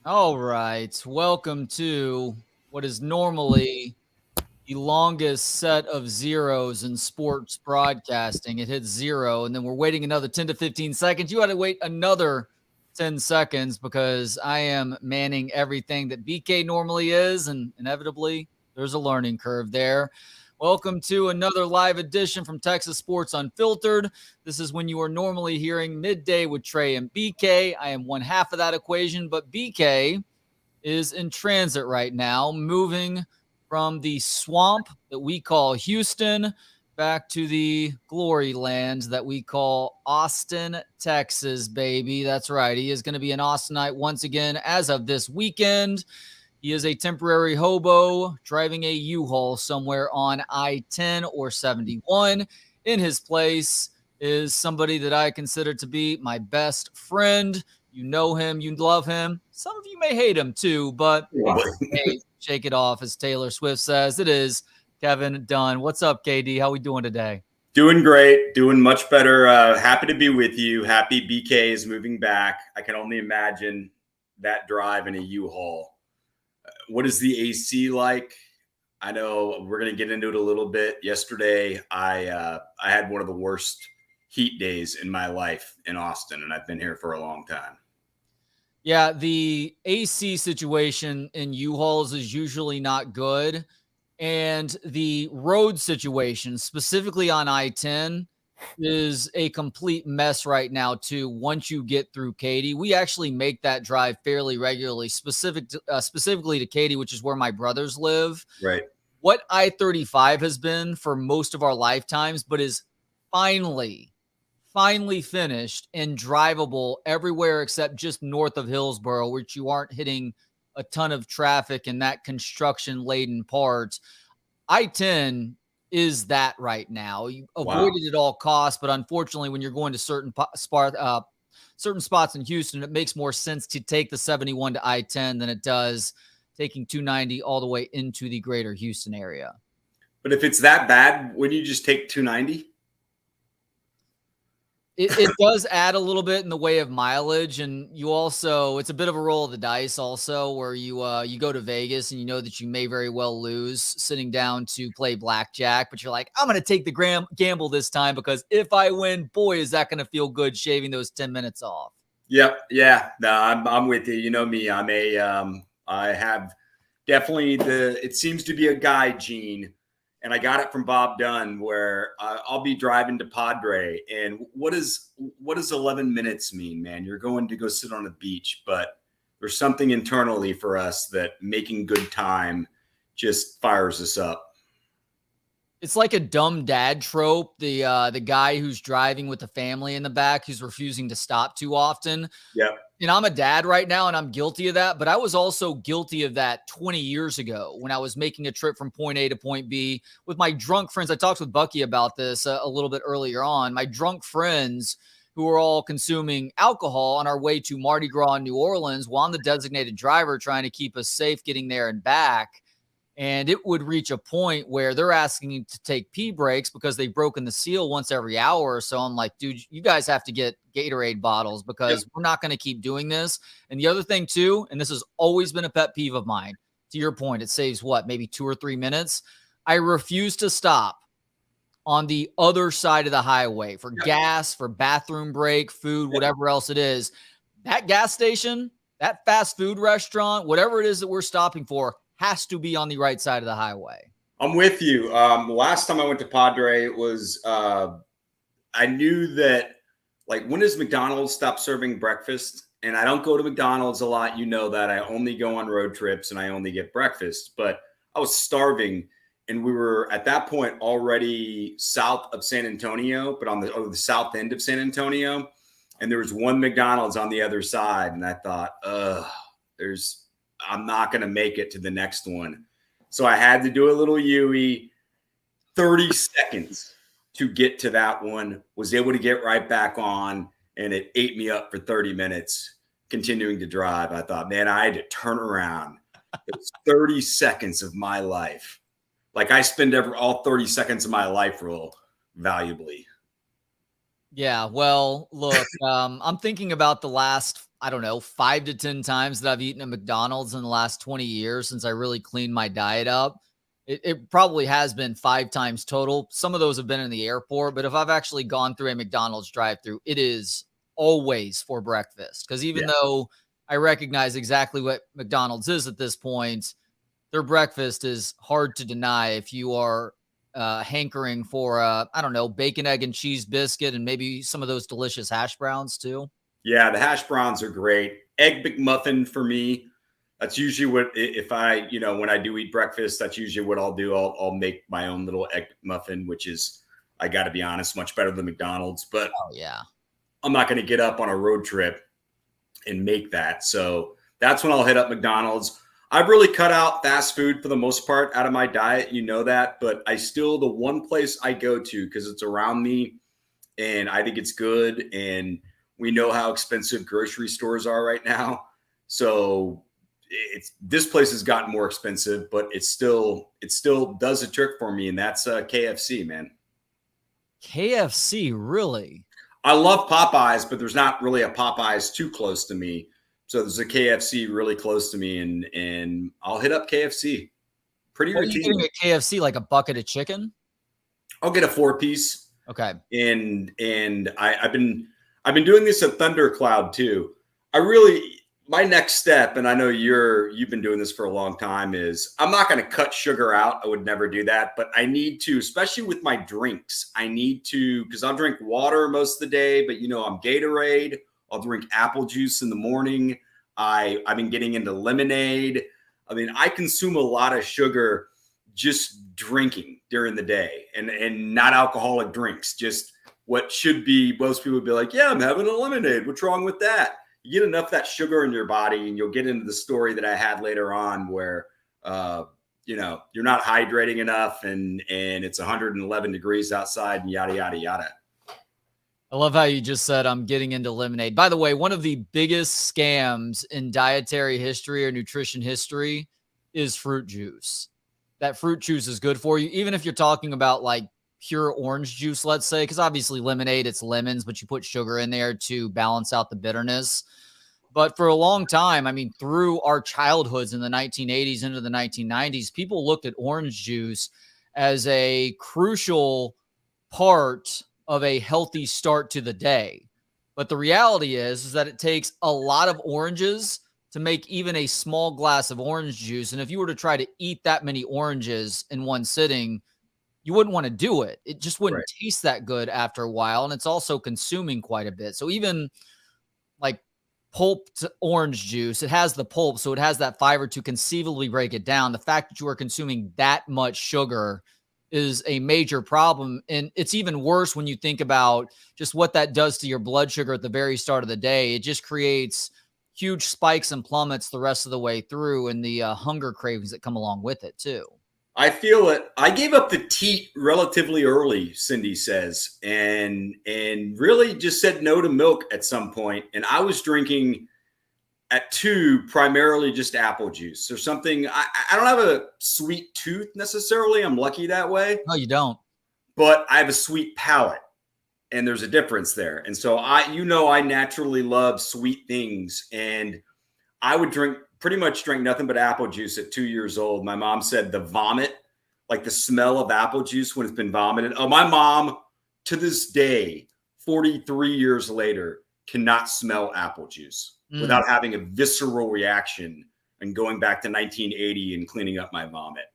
All right. Welcome to what is normally the longest set of zeros in sports broadcasting. It hits zero, and then we're waiting another 10 to 15 seconds. You had to wait another 10 seconds because I am manning everything that BK normally is, and inevitably, there's a learning curve there. Welcome to another live edition from Texas Sports Unfiltered. This is when you are normally hearing midday with Trey and BK. I am one half of that equation, but BK is in transit right now, moving from the swamp that we call Houston back to the glory land that we call Austin, Texas, baby. That's right. He is going to be in Austinite once again as of this weekend. He is a temporary hobo driving a U-Haul somewhere on I-10 or 71. In his place is somebody that I consider to be my best friend. You know him, you love him. Some of you may hate him too, but hey, shake it off, as Taylor Swift says. It is Kevin Dunn. What's up, KD? How we doing today? Doing great, doing much better. Happy to be with you. Happy BK is moving back. I can only imagine that drive in a U-Haul. What is the AC like? I know we're going to get into it a little bit. Yesterday, I had one of the worst heat days in my life in Austin, and I've been here for a long time. Yeah, the AC situation in U-Hauls is usually not good. And the road situation, specifically on I-10, is a complete mess right now, too, once you get through Katy. We actually make that drive fairly regularly, specifically to Katy, which is where my brothers live. Right. What I-35 has been for most of our lifetimes, but is finally finished and drivable everywhere except just north of Hillsboro, which you aren't hitting a ton of traffic in that construction laden part. I-10 is that right now. You avoid it at all costs, but unfortunately, when you're going to certain spots in Houston, it makes more sense to take the 71 to I-10 than it does taking 290 all the way into the greater Houston area. But if it's that bad, wouldn't you just take 290? It does add a little bit in the way of mileage, and you also, it's a bit of a roll of the dice also, where you go to Vegas and you know that you may very well lose sitting down to play blackjack, but you're like, I'm going to take the gamble this time because if I win, boy, is that going to feel good shaving those 10 minutes off. Yep. Yeah. No, I'm with you. You know me. I have definitely it seems to be a guy gene. And I got it from Bob Dunn, where I'll be driving to Padre. And what does 11 minutes mean, man? You're going to go sit on a beach, but there's something internally for us that making good time just fires us up. It's like a dumb dad trope. The guy who's driving with the family in the back who's refusing to stop too often. Yeah. And I'm a dad right now, and I'm guilty of that. But I was also guilty of that 20 years ago when I was making a trip from point A to point B with my drunk friends. I talked with Bucky about this a little bit earlier on. My drunk friends who were all consuming alcohol on our way to Mardi Gras in New Orleans while I'm the designated driver trying to keep us safe getting there and back. And it would reach a point where they're asking you to take pee breaks because they've broken the seal once every hour or so. I'm like, dude, you guys have to get Gatorade bottles because we're not going to keep doing this. And the other thing too, and this has always been a pet peeve of mine, to your point, it saves maybe 2 or 3 minutes. I refuse to stop on the other side of the highway for gas, for bathroom break, food, whatever else it is. That gas station, that fast food restaurant, whatever it is that we're stopping for, has to be on the right side of the highway. I'm with you. Last time I went to Padre, it was I knew that, like, when does McDonald's stop serving breakfast? And I don't go to McDonald's a lot. You know that. I only go on road trips and I only get breakfast. But I was starving, and we were at that point already south of San Antonio, but on the south end of San Antonio. And there was one McDonald's on the other side. And I thought, I'm not going to make it to the next one. So I had to do a little Yui, 30 seconds to get to that one, was able to get right back on, and it ate me up for 30 minutes continuing to drive. I thought, man, I had to turn around. It was 30 seconds of my life. Like, I spend all 30 seconds of my life real valuably. Yeah, well, look, I'm thinking about the last, I don't know, 5 to 10 times that I've eaten at McDonald's in the last 20 years since I really cleaned my diet up. It probably has been 5 times total. Some of those have been in the airport, but if I've actually gone through a McDonald's drive-through, it is always for breakfast. Because even Yeah. though I recognize exactly what McDonald's is at this point, their breakfast is hard to deny if you are hankering for I don't know, bacon, egg, and cheese biscuit, and maybe some of those delicious hash browns too. Yeah, the hash browns are great. Egg McMuffin for me. That's usually what if I, when I do eat breakfast, that's usually what I'll do. I'll make my own little egg McMuffin, which is, I got to be honest, much better than McDonald's. But Oh yeah. I'm not going to get up on a road trip and make that. So that's when I'll hit up McDonald's. I've really cut out fast food for the most part out of my diet. You know that. But I still, the one place I go to, because it's around me and I think it's good. And we know how expensive grocery stores are right now. So this place has gotten more expensive, but it still does a trick for me. And that's KFC, man. KFC, really? I love Popeyes, but there's not really a Popeyes too close to me. So there's a KFC really close to me, and I'll hit up KFC pretty What are you getting routinely. at KFC? Like a bucket of chicken? I'll get a 4-piece, Okay. and I've been doing this at Thundercloud too. I really, my next step, and I know you've been doing this for a long time, is I'm not going to cut sugar out. I would never do that, but I need to, especially with my drinks. I need to, because I'll drink water most of the day, but I'm Gatorade. I'll drink apple juice in the morning. I've been getting into lemonade. I mean, I consume a lot of sugar just drinking during the day, and not alcoholic drinks, just what should be, most people would be like, yeah, I'm having a lemonade. What's wrong with that? You get enough of that sugar in your body, and you'll get into the story that I had later on where, you're not hydrating enough, and it's 111 degrees outside, and yada, yada, yada. I love how you just said I'm getting into lemonade. By the way, one of the biggest scams in dietary history or nutrition history is fruit juice. That fruit juice is good for you, even if you're talking about like pure orange juice, let's say, because obviously lemonade, it's lemons, but you put sugar in there to balance out the bitterness. But for a long time, I mean, through our childhoods in the 1980s into the 1990s, people looked at orange juice as a crucial part of a healthy start to the day. But the reality is that it takes a lot of oranges to make even a small glass of orange juice. And if you were to try to eat that many oranges in one sitting, you wouldn't want to do it. It just wouldn't Right. taste that good after a while. And it's also consuming quite a bit. So even like pulped orange juice, it has the pulp, so it has that fiber to conceivably break it down. The fact that you are consuming that much sugar is a major problem. And it's even worse when you think about just what that does to your blood sugar at the very start of the day. It just creates huge spikes and plummets the rest of the way through, and the hunger cravings that come along with it too. I feel it. I gave up the teat relatively early, Cindy says, and really just said no to milk at some point. And I was drinking at 2 primarily just apple juice or something. I don't have a sweet tooth necessarily. I'm lucky that way, No, you don't. but I have a sweet palate, and there's a difference there. And so I naturally love sweet things, and I would pretty much drink nothing but apple juice at 2 years old. My mom said the vomit, like the smell of apple juice when it's been vomited. Oh, my mom to this day, 43 years later, cannot smell apple juice without having a visceral reaction and going back to 1980 and cleaning up my vomit.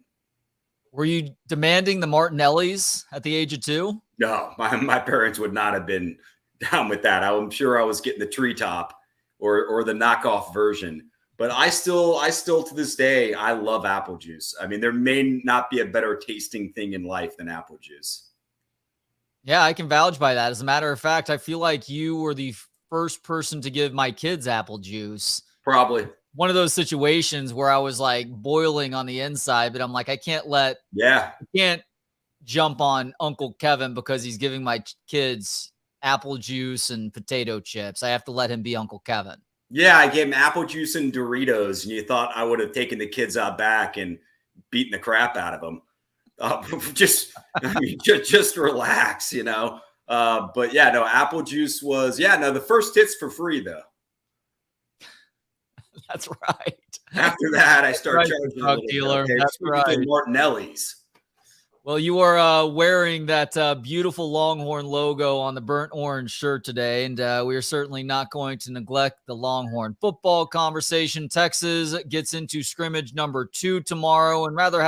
Were you demanding the Martinellis at the age of 2? No, my parents would not have been down with that. I'm sure I was getting the treetop or the knockoff version. But I still to this day, I love apple juice. I mean, there may not be a better tasting thing in life than apple juice. Yeah, I can vouch by that. As a matter of fact, I feel like you were the first person to give my kids apple juice. Probably. One of those situations where I was like boiling on the inside, but I'm like, I can't jump on Uncle Kevin because he's giving my kids apple juice and potato chips. I have to let him be Uncle Kevin. Yeah, I gave him apple juice and Doritos, and you thought I would have taken the kids out back and beaten the crap out of them. Just relax, But yeah, no, apple juice was, no, the first hit's for free though. That's right. After that, I start Right, charging a drug little dealer. bit. Okay, That's speaking to right. Martinelli's. Well, you are wearing that beautiful Longhorn logo on the burnt orange shirt today, and we are certainly not going to neglect the Longhorn football conversation. Texas gets into scrimmage number 2 tomorrow, and rather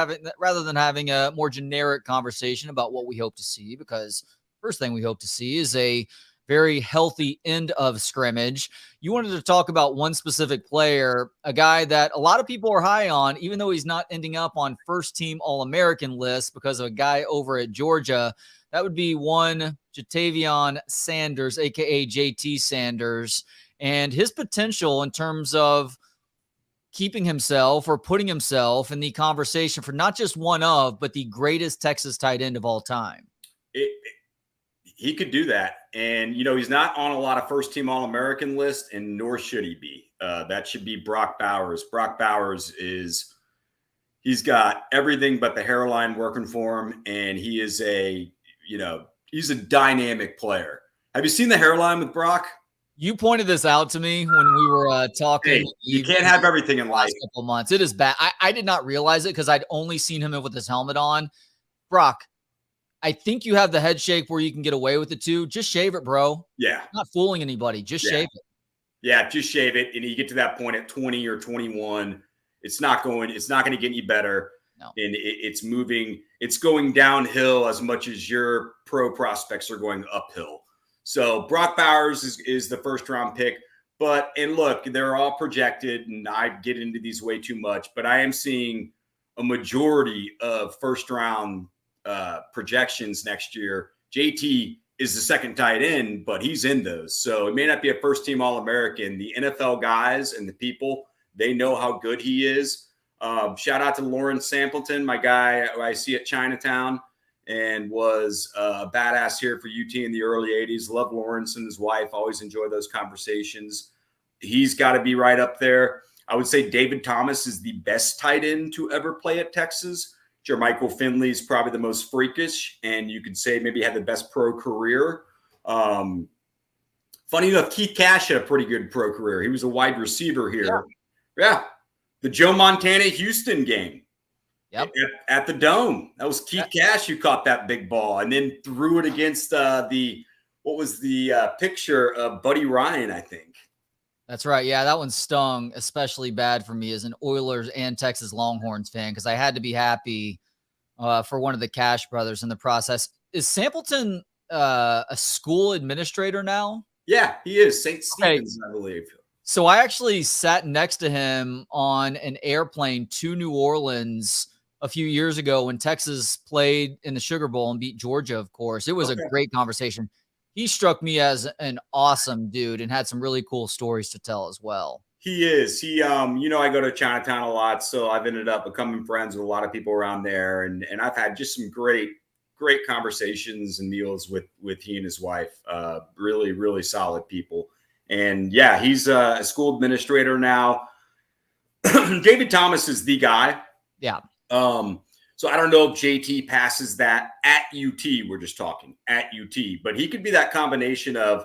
than having a more generic conversation about what we hope to see, because first thing we hope to see is a very healthy end of scrimmage. You wanted to talk about one specific player, a guy that a lot of people are high on, even though he's not ending up on first team All-American lists because of a guy over at Georgia. That would be one Jatavion Sanders, aka JT Sanders, and his potential in terms of keeping himself or putting himself in the conversation for not just one of, but the greatest Texas tight end of all time. He could do that. And, he's not on a lot of first team All-American lists, and nor should he be. That should be Brock Bowers. Brock Bowers he's got everything but the hairline working for him. And he is he's a dynamic player. Have you seen the hairline with Brock? You pointed this out to me when we were talking. Hey, you can't have everything in life. Last couple months. It is bad. I did not realize it because I'd only seen him with his helmet on. Brock, I think you have the head shape where you can get away with it too. Just shave it, bro. Yeah. Not fooling anybody. Just shave it. Yeah, just shave it. And you get to that point at 20 or 21, it's not going to get any better. No. And it's moving. It's going downhill as much as your pro prospects are going uphill. So Brock Bowers is the first round pick. And look, they're all projected, and I get into these way too much, but I am seeing a majority of first round projections next year. JT is the second tight end, but he's in those. So it may not be a first team All-American. The NFL guys and the people, they know how good he is. Shout out to Lawrence Sampleton, my guy who I see at Chinatown, and was a badass here for UT in the early 80s. Love Lawrence and his wife. Always enjoy those conversations. He's got to be right up there. I would say David Thomas is the best tight end to ever play at Texas. Jermichael Finley is probably the most freakish, and you could say maybe had the best pro career. Funny enough, Keith Cash had a pretty good pro career. He was a wide receiver here. Yeah. The Joe Montana Houston game. Yep. At the Dome. That was Keith Cash who caught that big ball and then threw it against the picture of Buddy Ryan, I think. That's right. Yeah, that one stung especially bad for me as an Oilers and Texas Longhorns fan because I had to be happy for one of the Cash brothers in the process. Is Sampleton a school administrator now? Yeah, he is. St. Stephen's, I believe. So I actually sat next to him on an airplane to New Orleans a few years ago when Texas played in the Sugar Bowl and beat Georgia, of course. It was a great conversation. He struck me as an awesome dude and had some really cool stories to tell as well. He is. I go to Chinatown a lot, so I've ended up becoming friends with a lot of people around there. And I've had just some great conversations and meals with he and his wife. Really, really solid people. And yeah, he's a school administrator now. David Thomas is the guy. Yeah. So I don't know if JT passes that at UT. We're just talking at UT, but he could be that combination of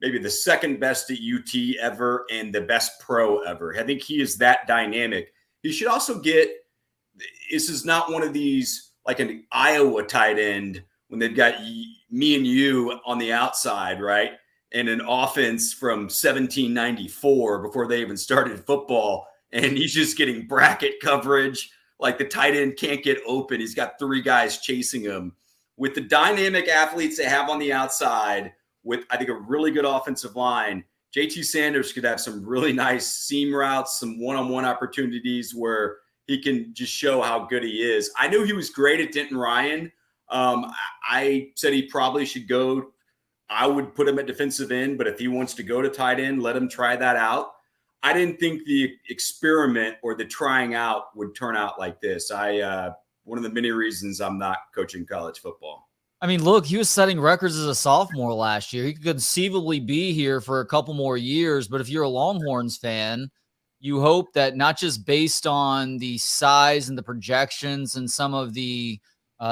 maybe the second best at UT ever and the best pro ever. I think he is that dynamic. He should also this is not one of these like an Iowa tight end when they've got me and you on the outside, right? And an offense from 1794 before they even started football. And he's just getting bracket coverage. Like the tight end can't get open. He's got 3 guys chasing him. With the dynamic athletes they have on the outside, with I think a really good offensive line, JT Sanders could have some really nice seam routes, some one-on-one opportunities where he can just show how good he is. I knew he was great at Denton Ryan. I said he probably should go. I would put him at defensive end, but if he wants to go to tight end, let him try that out. I didn't think the experiment or the trying out would turn out like this. One of the many reasons I'm not coaching college football. I mean, look, he was setting records as a sophomore last year. He could conceivably be here for a couple more years, but if you're a Longhorns fan, you hope that not just based on the size and the projections and some of the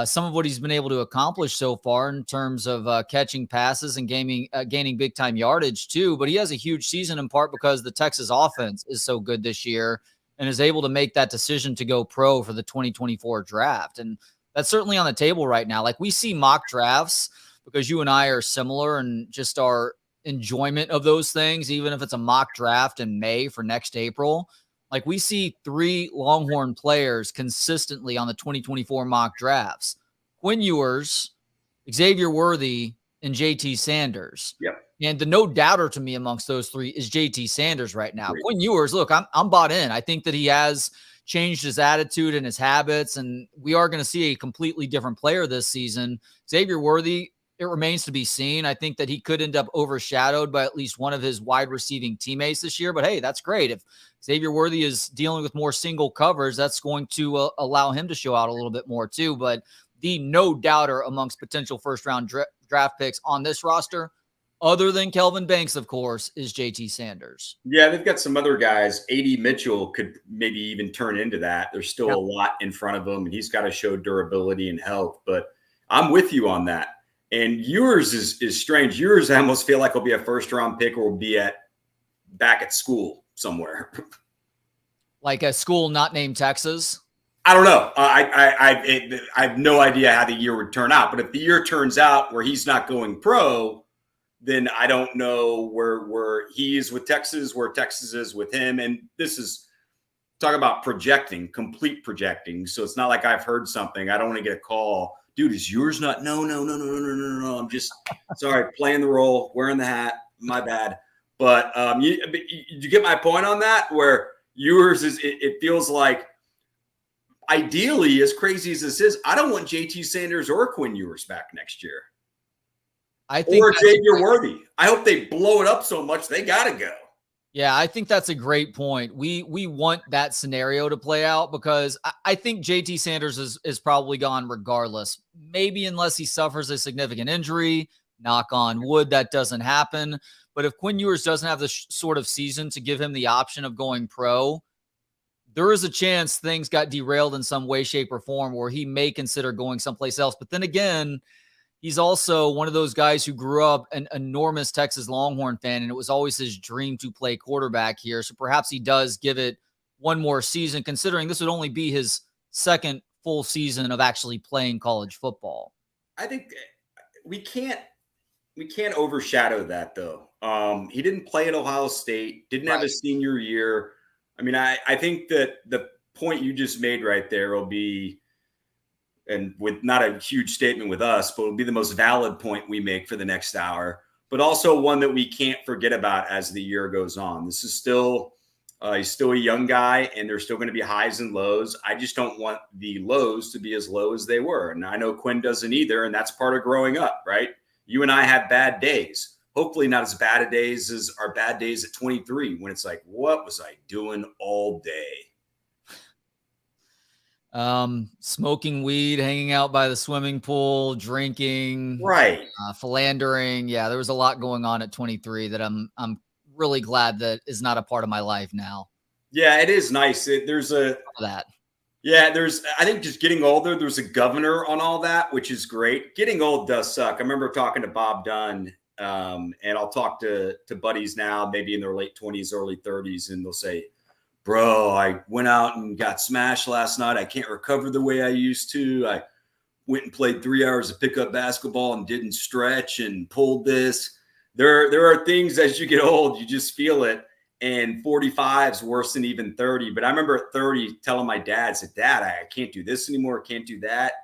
some of what he's been able to accomplish so far in terms of catching passes and gaining big time yardage too. But he has a huge season in part because the Texas offense is so good this year and is able to make that decision to go pro for the 2024 draft. And that's certainly on the table right now. Like we see mock drafts because you and I are similar and just our enjoyment of those things, even if it's a mock draft in May for next April. Like we see 3 Longhorn players consistently on the 2024 mock drafts: Quinn Ewers, Xavier Worthy, and JT Sanders. Yep. And the no doubter to me amongst those 3 is JT Sanders right now. Great. Quinn Ewers, look, I'm bought in. I think that he has changed his attitude and his habits, and we are going to see a completely different player this season. Xavier Worthy, it remains to be seen. I think that he could end up overshadowed by at least one of his wide receiving teammates this year, but hey, that's great. If Xavier Worthy is dealing with more single covers, that's going to allow him to show out a little bit more too. But the no doubter amongst potential first-round draft picks on this roster, other than Kelvin Banks, of course, is JT Sanders. Yeah, they've got some other guys. A.D. Mitchell could maybe even turn into that. There's still a lot in front of him, and he's got to show durability and health. But I'm with you on that. And yours is strange. Yours, I almost feel like will be a first-round pick or will be back at school somewhere. Like a school not named Texas? I don't know. I have no idea how the year would turn out. But if the year turns out where he's not going pro, then I don't know where he is with Texas, where Texas is with him. And this is talk about projecting, complete projecting. So it's not like I've heard something. I don't want to get a call. Dude, is yours not? No. I'm just sorry, playing the role, wearing the hat. My bad. But you get my point on that, where yours is, it feels like, ideally, as crazy as this is, I don't want JT Sanders or Quinn Ewers back next year. I think or Xavier Worthy. I hope they blow it up so much they got to go. Yeah, I think that's a great point. We want that scenario to play out because I think JT Sanders is probably gone regardless. Maybe unless he suffers a significant injury, knock on wood, that doesn't happen. But if Quinn Ewers doesn't have the sort of season to give him the option of going pro, there is a chance things got derailed in some way, shape, or form where he may consider going someplace else. But then again, he's also one of those guys who grew up an enormous Texas Longhorn fan, and it was always his dream to play quarterback here. So perhaps he does give it one more season, considering this would only be his second full season of actually playing college football. I think we can't overshadow that, though. He didn't play at Ohio State, didn't have a senior year. I mean, I think that the point you just made right there will be, and with not a huge statement with us, but it'll be the most valid point we make for the next hour, but also one that we can't forget about as the year goes on. This is still, he's still a young guy, and there's still going to be highs and lows. I just don't want the lows to be as low as they were. And I know Quinn doesn't either, and that's part of growing up, right? You and I have bad days. Hopefully not as bad a days as our bad days at 23, when it's like, what was I doing all day? Smoking weed, hanging out by the swimming pool, drinking, philandering. Yeah, there was a lot going on at 23 that I'm really glad that is not a part of my life now. Yeah, it is nice. There's I think just getting older, there's a governor on all that, which is great. Getting old does suck. I remember talking to Bob Dunn, and I'll talk to buddies now, maybe in their late 20s, early 30s, and they'll say, bro, I went out and got smashed last night. I can't recover the way I used to. I went and played 3 hours of pickup basketball and didn't stretch and pulled this. There are things as you get old, you just feel it. And 45 is worse than even 30. But I remember at 30 telling my dad, I said, Dad, I can't do this anymore. I can't do that.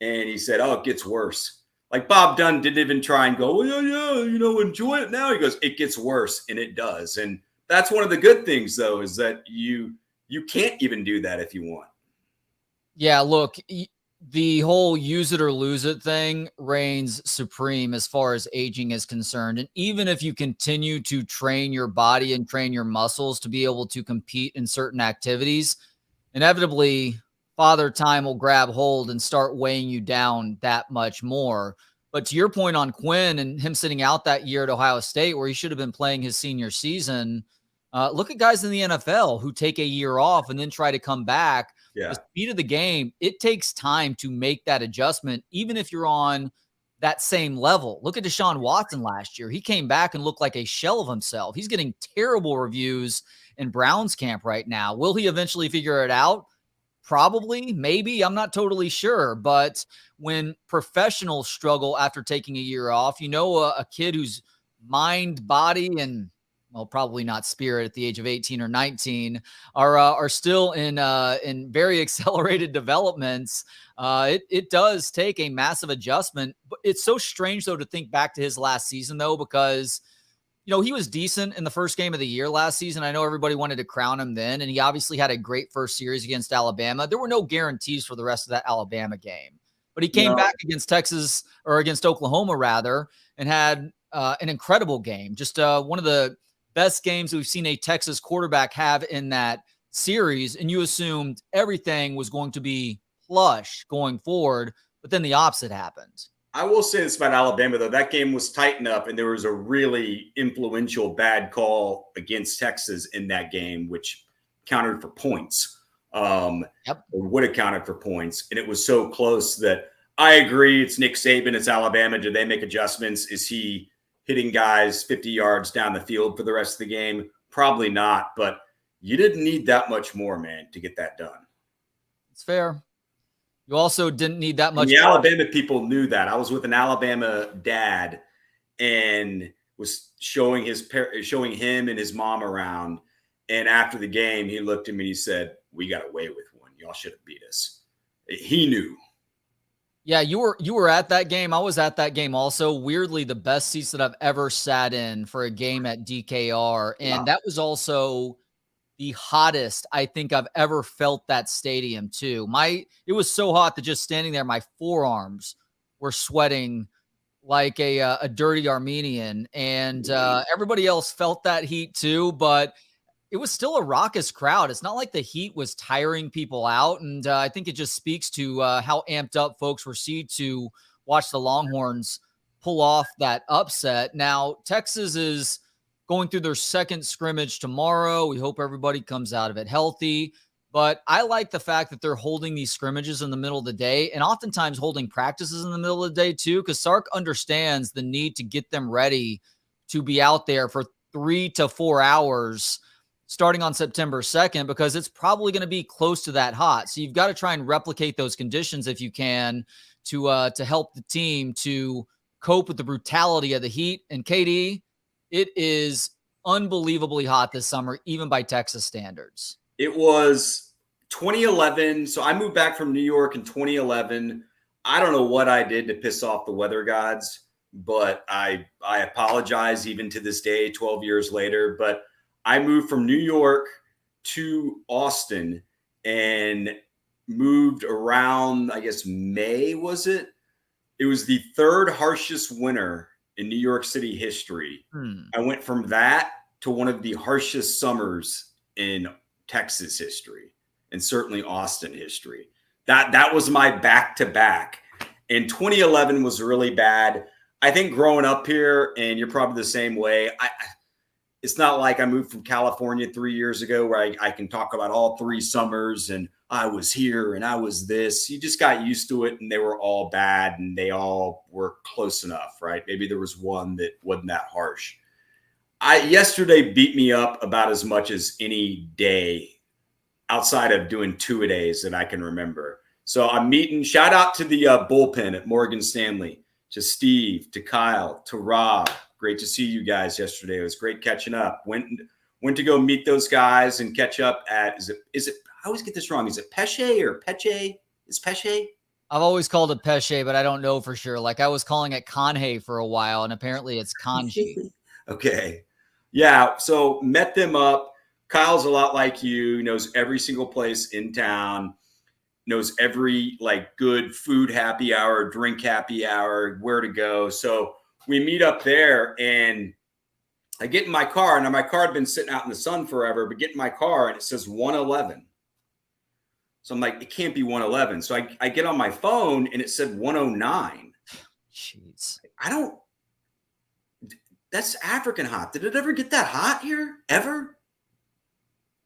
And he said, oh, it gets worse. Like Bob Dunn didn't even try and go, well, yeah, enjoy it now. He goes, it gets worse. And it does. And that's one of the good things, though, is that you can't even do that if you want. Yeah, look, the whole use it or lose it thing reigns supreme as far as aging is concerned. And even if you continue to train your body and train your muscles to be able to compete in certain activities, inevitably Father Time will grab hold and start weighing you down that much more. But to your point on Quinn and him sitting out that year at Ohio State where he should have been playing his senior season, look at guys in the NFL who take a year off and then try to come back. Yeah. the speed of the game, it takes time to make that adjustment, even if you're on that same level. Look at Deshaun Watson last year. He came back and looked like a shell of himself. He's getting terrible reviews in Browns camp right now. Will he eventually figure it out? Probably, maybe. I'm not totally sure. But when professionals struggle after taking a year off, a kid whose mind, body, and well, probably not spirit at the age of 18 or 19 are still in very accelerated developments. It does take a massive adjustment. But it's so strange though to think back to his last season though, because he was decent in the first game of the year last season. I know everybody wanted to crown him then, and he obviously had a great first series against Alabama. There were no guarantees for the rest of that Alabama game, but he came back against Texas, or against Oklahoma rather, and had an incredible game. Just one of the best games we've seen a Texas quarterback have in that series, and you assumed everything was going to be plush going forward, but then the opposite happened. I will say this about Alabama, though. That game was tight enough, and there was a really influential bad call against Texas in that game, which counted for points. Or would have counted for points. And it was so close that I agree. It's Nick Saban. It's Alabama. Do they make adjustments? Is he hitting guys 50 yards down the field for the rest of the game? Probably not. But you didn't need that much more, man, to get that done. It's fair. You also didn't need that much. And the Alabama people knew that. I was with an Alabama dad and was showing him and his mom around. And after the game, he looked at me and he said, "We got away with one. Y'all should have beat us." He knew. Yeah, you were at that game. I was at that game also. Weirdly, the best seats that I've ever sat in for a game at DKR. And that was also the hottest I think I've ever felt that stadium too. It was so hot that just standing there, my forearms were sweating like a dirty Armenian, and everybody else felt that heat too. But it was still a raucous crowd. It's not like the heat was tiring people out, and I think it just speaks to how amped up folks were to watch the Longhorns pull off that upset. Now Texas is going through their second scrimmage tomorrow. We hope everybody comes out of it healthy. But I like the fact that they're holding these scrimmages in the middle of the day, and oftentimes holding practices in the middle of the day too, because Sark understands the need to get them ready to be out there for 3 to 4 hours starting on September 2nd, because it's probably going to be close to that hot. So you've got to try and replicate those conditions if you can to help the team to cope with the brutality of the heat. And KD, it is unbelievably hot this summer, even by Texas standards. It was 2011. So I moved back from New York in 2011. I don't know what I did to piss off the weather gods, but I apologize even to this day, 12 years later. But I moved from New York to Austin and moved around, I guess, May, was it? It was the third harshest winter in New York City history. I went from that to one of the harshest summers in Texas history, and certainly Austin history. That was my back-to-back. And 2011 was really bad. I think growing up here, and you're probably the same way, it's not like I moved from California 3 years ago where I can talk about all 3 summers and I was here and I was this. You just got used to it, and they were all bad, and they all were close enough, right? Maybe there was one that wasn't that harsh. Yesterday beat me up about as much as any day outside of doing 2-a-days that I can remember. So I'm meeting, shout out to the bullpen at Morgan Stanley, to Steve, to Kyle, to Rob. Great to see you guys yesterday. It was great catching up. Went to go meet those guys and catch up at, is it, I always get this wrong. Is it Peche or Peche? Is Peche? I've always called it Peche, but I don't know for sure. Like I was calling it Conhe for a while, and apparently it's Kanji. Okay. Yeah. So met them up. Kyle's a lot like you, knows every single place in town, knows every like good food happy hour, drink happy hour, where to go. So we meet up there, and I get in my car. Now my car had been sitting out in the sun forever, but get in my car and it says 111. So I'm like, it can't be 111. So I get on my phone and it said 109. Jeez. That's African hot. Did it ever get that hot here? Ever?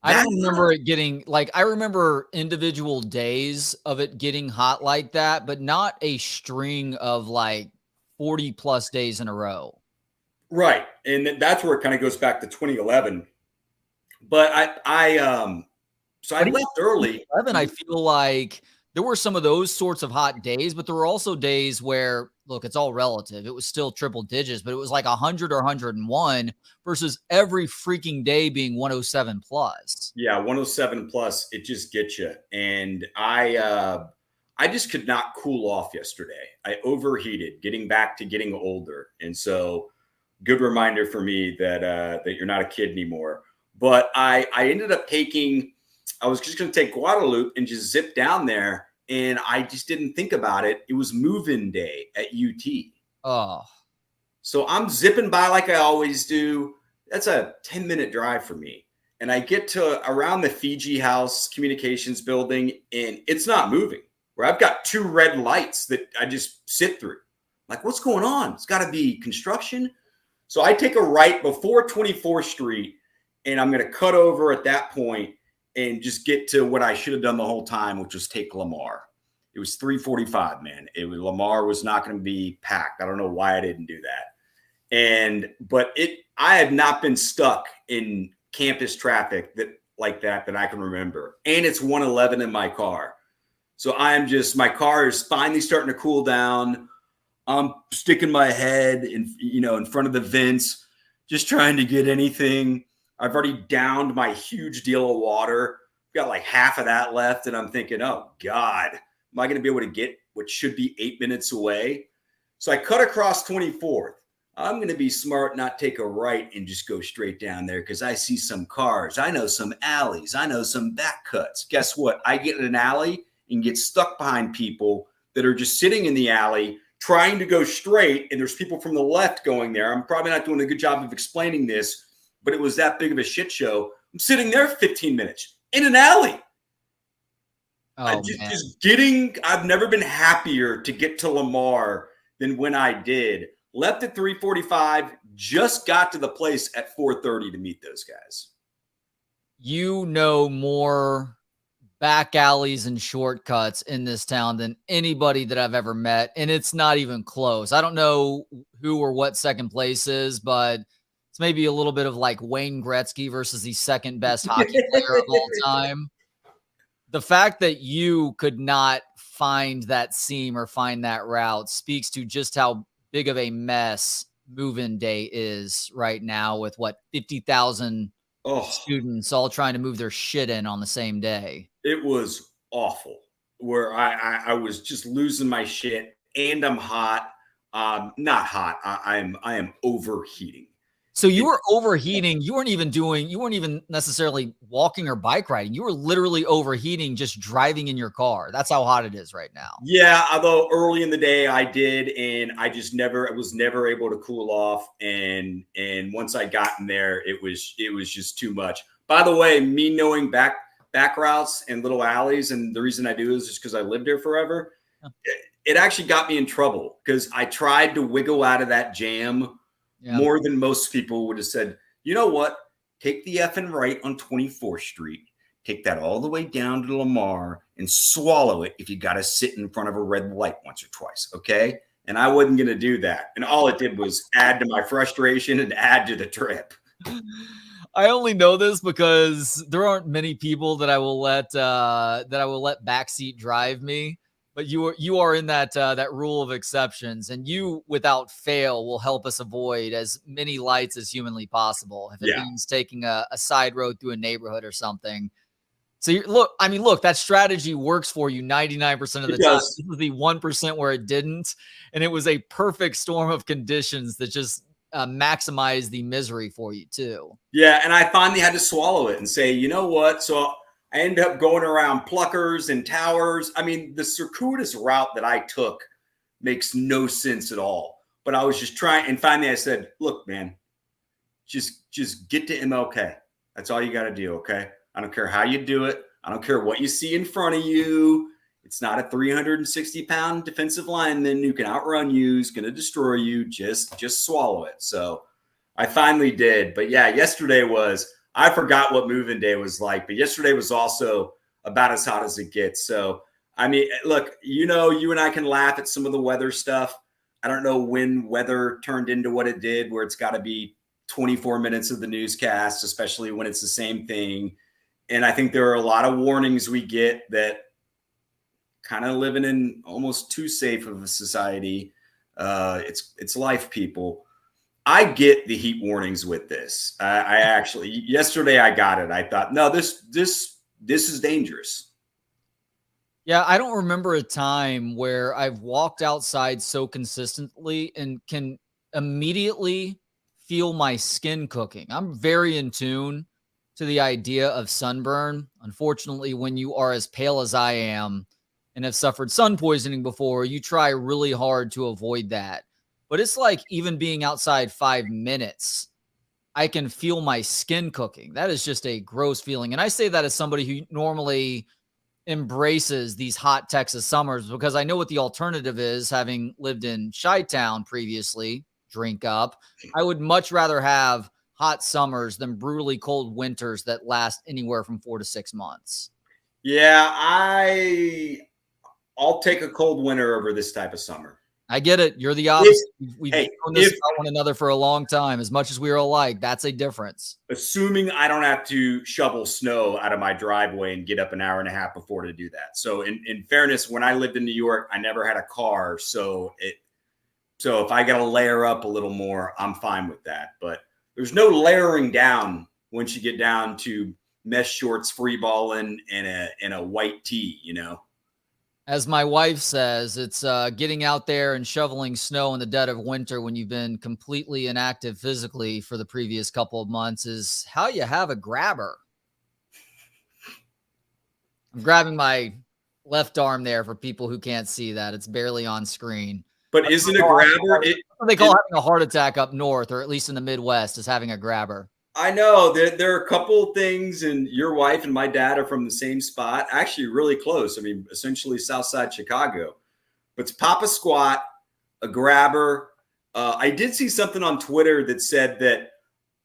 I don't remember it getting like I remember individual days of it getting hot like that, but not a string of like 40 plus days in a row. Right. And that's where it kind of goes back to 2011. But so I But even left early. 11, I feel like there were some of those sorts of hot days, but there were also days where, look, it's all relative. It was still triple digits, but it was like 100 or 101 versus every freaking day being 107 plus. Yeah, 107 plus, it just gets you. And I just could not cool off yesterday. I overheated, getting back to getting older. And so good reminder for me that you're not a kid anymore. But I ended up taking, I was just going to take Guadalupe and just zip down there, and I just didn't think about it. It was move-in day at UT. Oh, So I'm zipping by like I always do. That's a 10-minute drive for me. And I get to around the Fiji House Communications building, and it's not moving. Where I've got two red lights that I just sit through. Like, what's going on? It's got to be construction. So I take a right before 24th Street, and I'm going to cut over at that point and just get to what I should have done the whole time, which was take Lamar. It was 3:45, man. Lamar was not going to be packed. I don't know why I didn't do that. But I have not been stuck in campus traffic that I can remember. And it's 111 in my car. So my car is finally starting to cool down. I'm sticking my head in front of the vents, just trying to get anything. I've already downed my huge deal of water. Got like half of that left. And I'm thinking, oh God, am I going to be able to get what should be 8 minutes away? So I cut across 24th. I'm going to be smart, not take a right and just go straight down there because I see some cars. I know some alleys. I know some back cuts. Guess what? I get in an alley and get stuck behind people that are just sitting in the alley trying to go straight, and there's people from the left going there. I'm probably not doing a good job of explaining this, but it was that big of a shit show. I'm sitting there 15 minutes in an alley. oh I've never been happier to get to Lamar than when I did. Left at 3:45, just got to the place at 4:30 to meet those guys. You know more back alleys and shortcuts in this town than anybody that I've ever met. And it's not even close. I don't know who or what second place is, but it's maybe a little bit of like Wayne Gretzky versus the second best hockey player of all time. The fact that you could not find that seam or find that route speaks to just how big of a mess move-in day is right now with 50,000 students all trying to move their shit in on the same day. It was awful where I was just losing my shit, and I'm hot. Not hot. I am overheating. So you were overheating. You weren't even necessarily walking or bike riding. You were literally overheating just driving in your car. That's how hot it is right now. Yeah, although early in the day I did, and I was never able to cool off. And once I got in there, it was just too much. By the way, me knowing back routes and little alleys, and the reason I do is just because I lived there forever. It actually got me in trouble because I tried to wiggle out of that jam. Yeah. More than most people would have said, you know what? Take the effing right on 24th Street. Take that all the way down to Lamar and swallow it if you got to sit in front of a red light once or twice, okay? And I wasn't going to do that. And all it did was add to my frustration and add to the trip. I only know this because there aren't many people that I will let backseat drive me. But you are in that rule of exceptions, and you, without fail, will help us avoid as many lights as humanly possible. If it means taking a side road through a neighborhood or something. So look, that strategy works for you 99% of the time. This was the 1% where it didn't, and it was a perfect storm of conditions that just maximized the misery for you too. Yeah, and I finally had to swallow it and say, you know what? So I ended up going around Pluckers and Towers. I mean, the circuitous route that I took makes no sense at all. But I was just trying, and finally I said, look, man, just get to MLK. That's all you got to do, okay? I don't care how you do it. I don't care what you see in front of you. It's not a 360-pound defensive lineman who can outrun you, is going to destroy you. Just swallow it. So I finally did. But yeah, yesterday was I forgot what moving day was like, but yesterday was also about as hot as it gets. So, I mean, look, you and I can laugh at some of the weather stuff. I don't know when weather turned into what it did, where it's got to be 24 minutes of the newscast, especially when it's the same thing. And I think there are a lot of warnings we get that kind of living in almost too safe of a society. It's life, people. I get the heat warnings with this. I actually yesterday I got it. I thought, no, this is dangerous. Yeah, I don't remember a time where I've walked outside so consistently and can immediately feel my skin cooking. I'm very in tune to the idea of sunburn. Unfortunately, when you are as pale as I am and have suffered sun poisoning before, you try really hard to avoid that. But it's like even being outside 5 minutes, I can feel my skin cooking. That is just a gross feeling. And I say that as somebody who normally embraces these hot Texas summers because I know what the alternative is, having lived in Chi-Town previously, drink up. I would much rather have hot summers than brutally cold winters that last anywhere from 4 to 6 months. Yeah, I'll take a cold winter over this type of summer. I get it. You're the opposite. We've Hey, known this about one another for a long time. As much as we are alike, that's a difference. Assuming I don't have to shovel snow out of my driveway and get up an hour and a half before to do that. So in fairness, when I lived in New York, I never had a car. So if I got to layer up a little more, I'm fine with that. But there's no layering down once you get down to mesh shorts, free balling, and a white tee, As my wife says, it's getting out there and shoveling snow in the dead of winter when you've been completely inactive physically for the previous couple of months is how you have a grabber. I'm grabbing my left arm there for people who can't see that. It's barely on screen. But isn't a grabber? They call having a heart attack up north, or at least in the Midwest, is having a grabber. I know there are a couple things, and your wife and my dad are from the same spot, actually really close. I mean, essentially Southside Chicago. But it's Papa Squat, a grabber. I did see something on Twitter that said that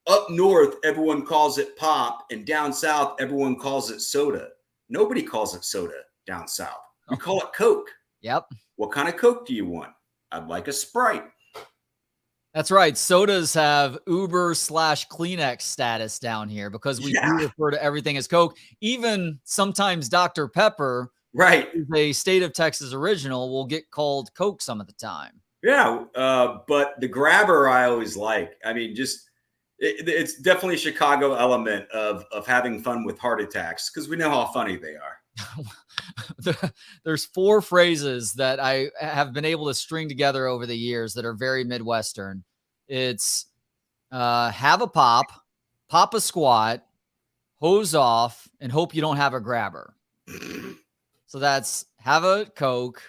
up north, everyone calls it pop, and down south, everyone calls it soda. Nobody calls it soda down south. We call it Coke. Yep. What kind of Coke do you want? I'd like a Sprite. That's right. Sodas have Uber/Kleenex status down here because we do refer to everything as Coke. Even sometimes Dr. Pepper, right, is a state of Texas original, will get called Coke some of the time. Yeah, but the grabber I always like. I mean, it's definitely a Chicago element of having fun with heart attacks because we know how funny they are. There's 4 phrases that I have been able to string together over the years that are very Midwestern. It's have a pop, pop a squat, hose off, and hope you don't have a grabber. So that's have a Coke,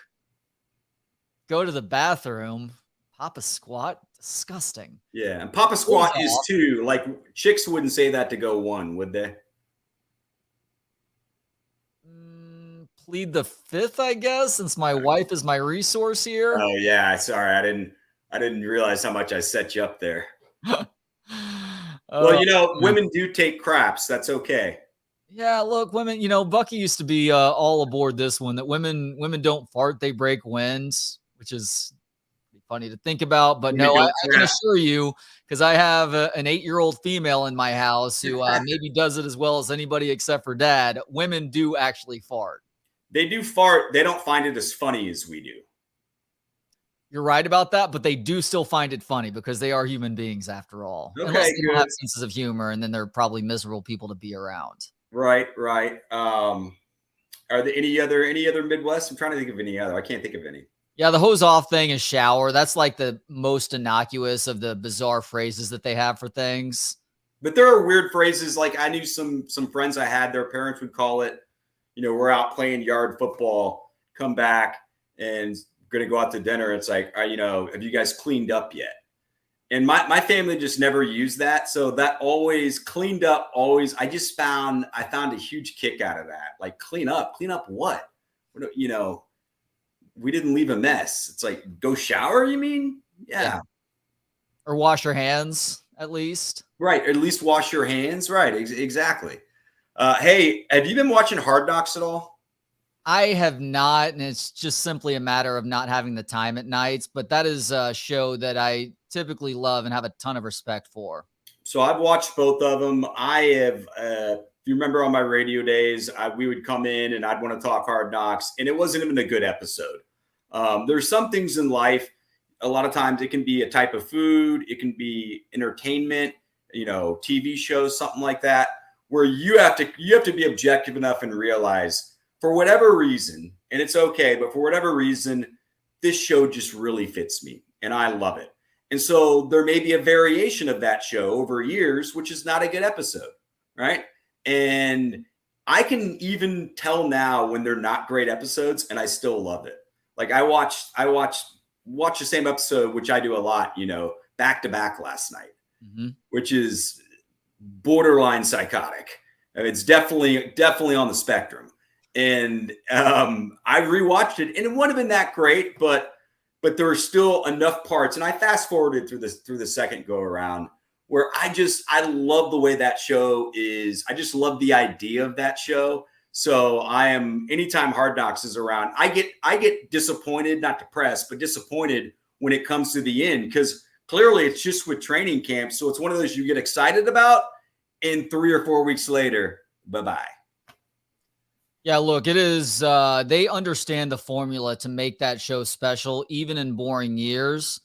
go to the bathroom, pop a squat. Disgusting. Yeah, and pop a squat is 2. Like chicks wouldn't say that to go 1, would they? Plead the 5th, I guess, since my wife is my resource here. Oh yeah, sorry, I didn't realize how much I set you up there. Well, women do take craps. That's okay. Yeah, look, women. Bucky used to be all aboard this one. That women don't fart; they break winds, which is funny to think about. But no, I can assure you, because I have an 8-year-old female in my house who maybe does it as well as anybody except for dad. Women do actually fart. They do fart. They don't find it as funny as we do. You're right about that, but they do still find it funny because they are human beings after all. Okay, unless they don't have senses of humor, and then they're probably miserable people to be around. Right. Are there any other Midwest? I'm trying to think of any other. I can't think of any. Yeah, the hose off thing is shower. That's like the most innocuous of the bizarre phrases that they have for things. But there are weird phrases. Like I knew some friends I had, their parents would call it, we're out playing yard football, come back and going to go out to dinner. It's like, have you guys cleaned up yet? And my family just never used that. So that always cleaned up, I found a huge kick out of that. Like clean up what? We didn't leave a mess. It's like, go shower, you mean? Yeah. Or wash your hands at least. Right. At least wash your hands. Right. Exactly. Hey, have you been watching Hard Knocks at all? I have not, and it's just simply a matter of not having the time at nights, but that is a show that I typically love and have a ton of respect for. So I've watched both of them. I have, if you remember on my radio days, we would come in and I'd want to talk Hard Knocks, and it wasn't even a good episode. There's some things in life, a lot of times it can be a type of food, it can be entertainment, TV shows, something like that, where you have to be objective enough and realize, for whatever reason, and it's okay, but for whatever reason, this show just really fits me and I love it. And so there may be a variation of that show over years, which is not a good episode, right? And I can even tell now when they're not great episodes, and I still love it. Like I watched the same episode, which I do a lot, back to back last night, which is borderline psychotic. I mean, it's definitely on the spectrum. And I rewatched it, and it wouldn't have been that great, but there were still enough parts. And I fast forwarded through the second go around where I love the way that show is. I just love the idea of that show. So anytime Hard Knocks is around, I get disappointed, not depressed, but disappointed when it comes to the end, because clearly it's just with training camp. So it's one of those you get excited about, and 3 or 4 weeks later, bye-bye. Yeah, look, it is, they understand the formula to make that show special, even in boring years.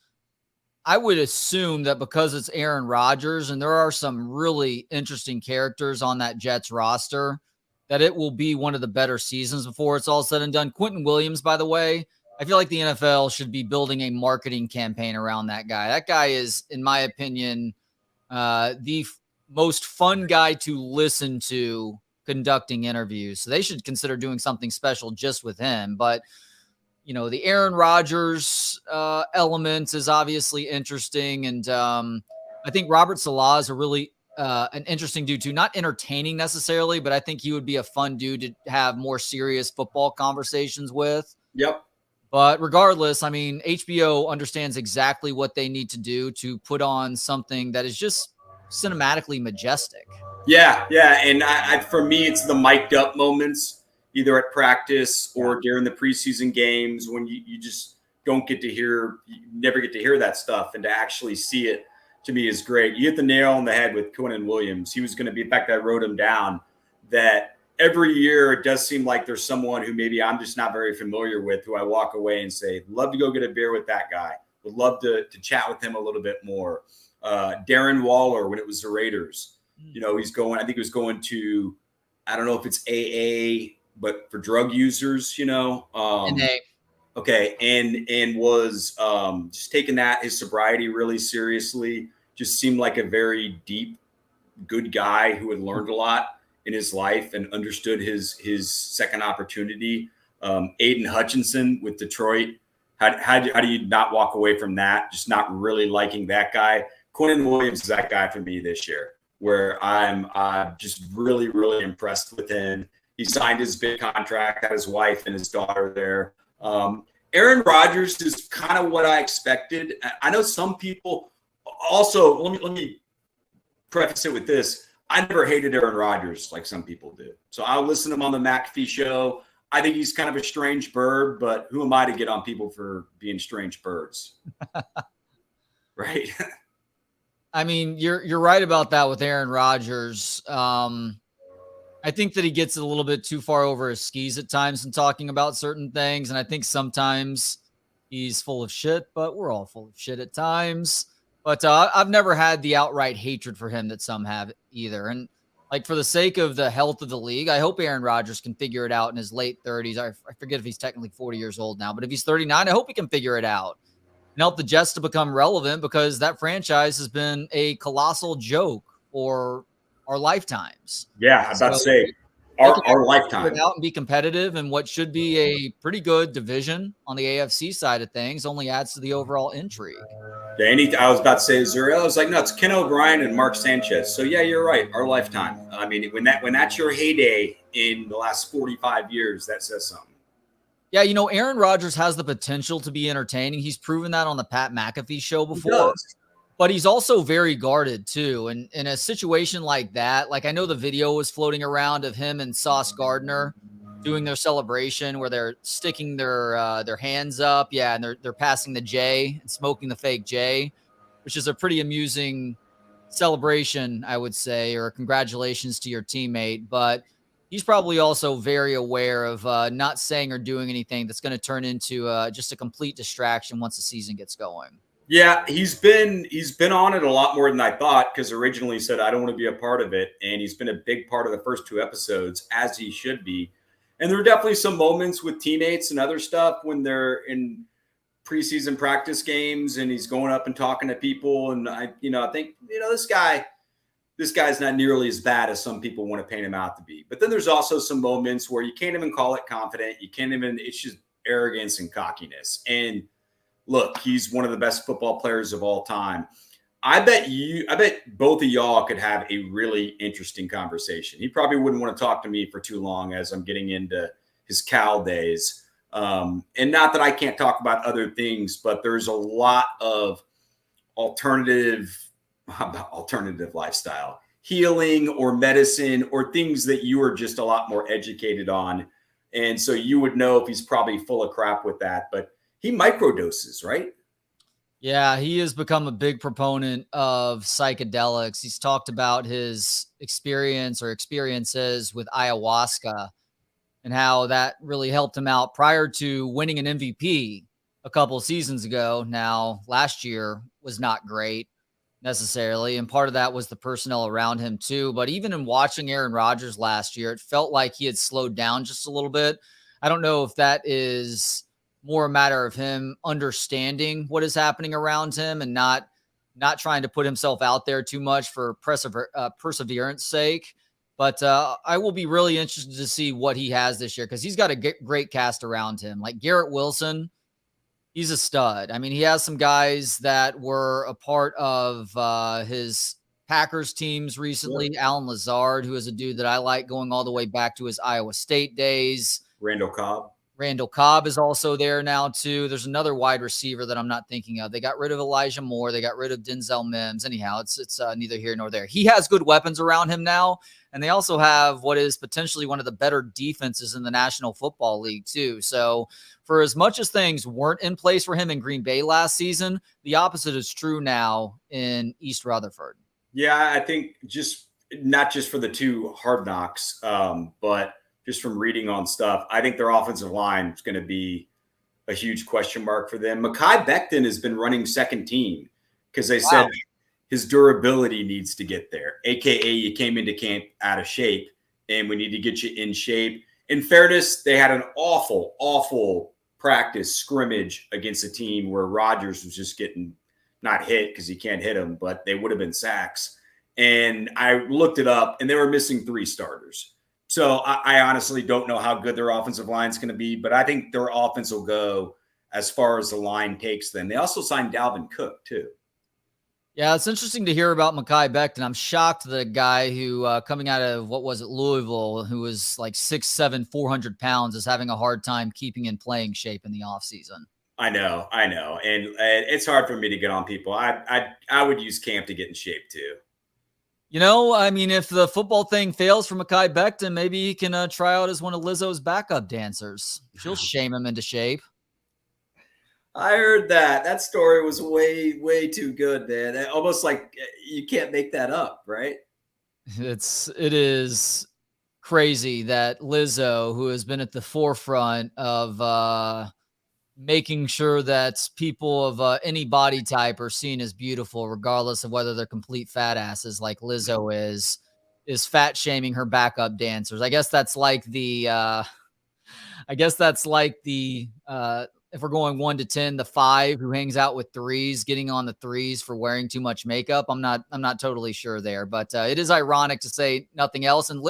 I would assume that because it's Aaron Rodgers and there are some really interesting characters on that Jets roster, that it will be one of the better seasons before it's all said and done. Quentin Williams, by the way, I feel like the NFL should be building a marketing campaign around that guy. That guy is, in my opinion, the most fun guy to listen to conducting interviews. So they should consider doing something special just with him. But, the Aaron Rodgers element is obviously interesting. And I think Robert Salah is a really an interesting dude too. Not entertaining necessarily, but I think he would be a fun dude to have more serious football conversations with. Yep. But regardless, I mean, HBO understands exactly what they need to do to put on something that is just cinematically majestic. Yeah. And for me, it's the mic'd up moments, either at practice or during the preseason games, when you just don't get to hear, you never get to hear that stuff, and to actually see it, to me, is great. You hit the nail on the head with Quentin Williams. He was going to be, in fact, I wrote him down, that every year it does seem like there's someone who maybe I'm just not very familiar with, who I walk away and say, love to go get a beer with that guy. Would love to chat with him a little bit more. Darren Waller, when it was the Raiders, he's going, I think he was going to, I don't know if it's AA, but for drug users, okay. And was just taking his sobriety really seriously. Just seemed like a very deep, good guy who had learned a lot in his life and understood his second opportunity. Aiden Hutchinson with Detroit. How do you not walk away from that? Just not really liking that guy. Quentin Williams is that guy for me this year, where I'm just really, really impressed with him. He signed his big contract, got his wife and his daughter there. Aaron Rodgers is kind of what I expected. I know some people also, let me preface it with this. I never hated Aaron Rodgers like some people do. So I'll listen to him on the McAfee show. I think he's kind of a strange bird, but who am I to get on people for being strange birds? Right. I mean, you're right about that with Aaron Rodgers. I think that he gets a little bit too far over his skis at times in talking about certain things. And I think sometimes he's full of shit, but we're all full of shit at times. But I've never had the outright hatred for him that some have either. And like, for the sake of the health of the league, I hope Aaron Rodgers can figure it out in his late 30s. I forget if he's technically 40 years old now, but if he's 39, I hope he can figure it out and help the Jets to become relevant, because that franchise has been a colossal joke for our lifetimes. Yeah, I'm about to say our lifetime. Out and be competitive in what should be a pretty good division on the AFC side of things only adds to the overall intrigue. Yeah, I was about to say Zuriel. I was like, no, it's Ken O'Brien and Mark Sanchez. So yeah, you're right. Our lifetime. I mean, when that's your heyday in the last 45 years, that says something. Yeah, Aaron Rodgers has the potential to be entertaining. He's proven that on the Pat McAfee show before. But he's also very guarded too. And in a situation like that, like I know the video was floating around of him and Sauce Gardner doing their celebration where they're sticking their hands up. Yeah, and they're passing the J and smoking the fake J, which is a pretty amusing celebration, I would say, or congratulations to your teammate. But he's probably also very aware of not saying or doing anything that's going to turn into just a complete distraction once the season gets going. Yeah, he's been on it a lot more than I thought because originally he said I don't want to be a part of it, and he's been a big part of the first two episodes as he should be. And there are definitely some moments with teammates and other stuff when they're in preseason practice games and he's going up and talking to people. And I think this guy's not nearly as bad as some people want to paint him out to be. But then there's also some moments where you can't even call it confident. You can't even. It's just arrogance and cockiness. And look, he's one of the best football players of all time. I bet both of y'all could have a really interesting conversation. He probably wouldn't want to talk to me for too long as I'm getting into his Cal days. And not that I can't talk about other things, but there's a lot of alternative lifestyle, healing or medicine or things that you are just a lot more educated on. And so you would know if he's probably full of crap with that, but he microdoses, right? Yeah, he has become a big proponent of psychedelics. He's talked about his experiences with ayahuasca and how that really helped him out prior to winning an MVP a couple of seasons ago. Now, last year was not great necessarily, and part of that was the personnel around him too. But even in watching Aaron Rodgers last year, it felt like he had slowed down just a little bit. I don't know if that is more a matter of him understanding what is happening around him and not trying to put himself out there too much for perseverance sake. But I will be really interested to see what he has this year because he's got a great cast around him. Like Garrett Wilson, he's a stud. I mean, he has some guys that were a part of his Packers teams recently. Sure. Alan Lazard, who is a dude that I like going all the way back to his Iowa State days. Randall Cobb is also there now, too. There's another wide receiver that I'm not thinking of. They got rid of Elijah Moore. They got rid of Denzel Mims. Anyhow, it's neither here nor there. He has good weapons around him now, and they also have what is potentially one of the better defenses in the National Football League, too. So for as much as things weren't in place for him in Green Bay last season, the opposite is true now in East Rutherford. Yeah, I think not just for the two Hard Knocks, but just from reading on stuff, I think their offensive line is going to be a huge question mark for them. Mekhi Becton has been running second team because they said his durability needs to get there, a.k.a. you came into camp out of shape, and we need to get you in shape. In fairness, they had an awful practice scrimmage against a team where Rodgers was just getting not hit because he can't hit him, but they would have been sacks. And I looked it up, and they were missing 3 starters. So I honestly don't know how good their offensive line is going to be, but I think their offense will go as far as the line takes them. They also signed Dalvin Cook, too. Yeah, it's interesting to hear about Mekhi Becton. I'm shocked that a guy who coming out of, Louisville, who was like 6'7", 400 pounds, is having a hard time keeping in playing shape in the offseason. I know. And it's hard for me to get on people. I would use camp to get in shape, too. I mean, if the football thing fails for Mekhi Becton, maybe he can try out as one of Lizzo's backup dancers. She'll shame him into shape. I heard that. That story was way too good, man. Almost like you can't make that up, right? It is crazy that Lizzo, who has been at the forefront of making sure that people of any body type are seen as beautiful, regardless of whether they're complete fat asses like Lizzo is fat shaming her backup dancers. I guess that's like the if we're going 1 to 10, the 5 who hangs out with 3s, getting on the 3s for wearing too much makeup. I'm not totally sure there, but it is ironic to say nothing else. And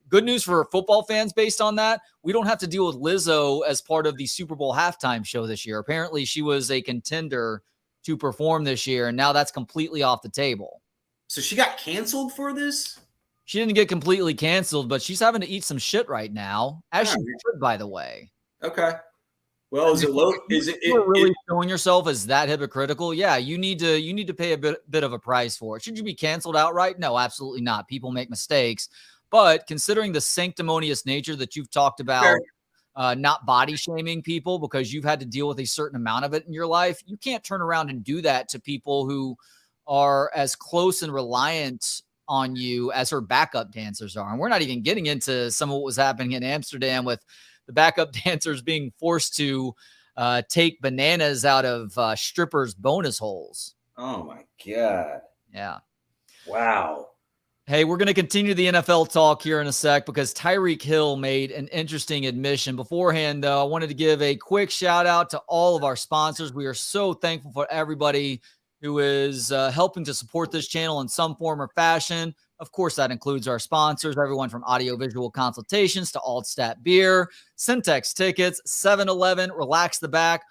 good news for football fans based on that. We don't have to deal with Lizzo as part of the Super Bowl halftime show this year. Apparently she was a contender to perform this year, and now that's completely off the table. So she got canceled for this? She didn't get completely canceled, but she's having to eat some shit right now, as she should, by the way. Okay. Well, is it low? Is it, You're really showing yourself as that hypocritical? Yeah, you need to pay a bit of a price for it. Should you be canceled outright? No, absolutely not. People make mistakes, but considering the sanctimonious nature that you've talked about, not body shaming people because you've had to deal with a certain amount of it in your life, you can't turn around and do that to people who are as close and reliant on you as her backup dancers are. And we're not even getting into some of what was happening in Amsterdam with the backup dancers being forced to take bananas out of strippers' bonus holes. Oh my God. Yeah. Wow. Hey, we're going to continue the NFL talk here in a sec because Tyreek Hill made an interesting admission. Beforehand, though, I wanted to give a quick shout out to all of our sponsors. We are so thankful for everybody who is helping to support this channel in some form or fashion. Of course, that includes our sponsors, everyone from audiovisual consultations to Altstat Beer, Syntex Tickets, 7-Eleven, Relax the Back,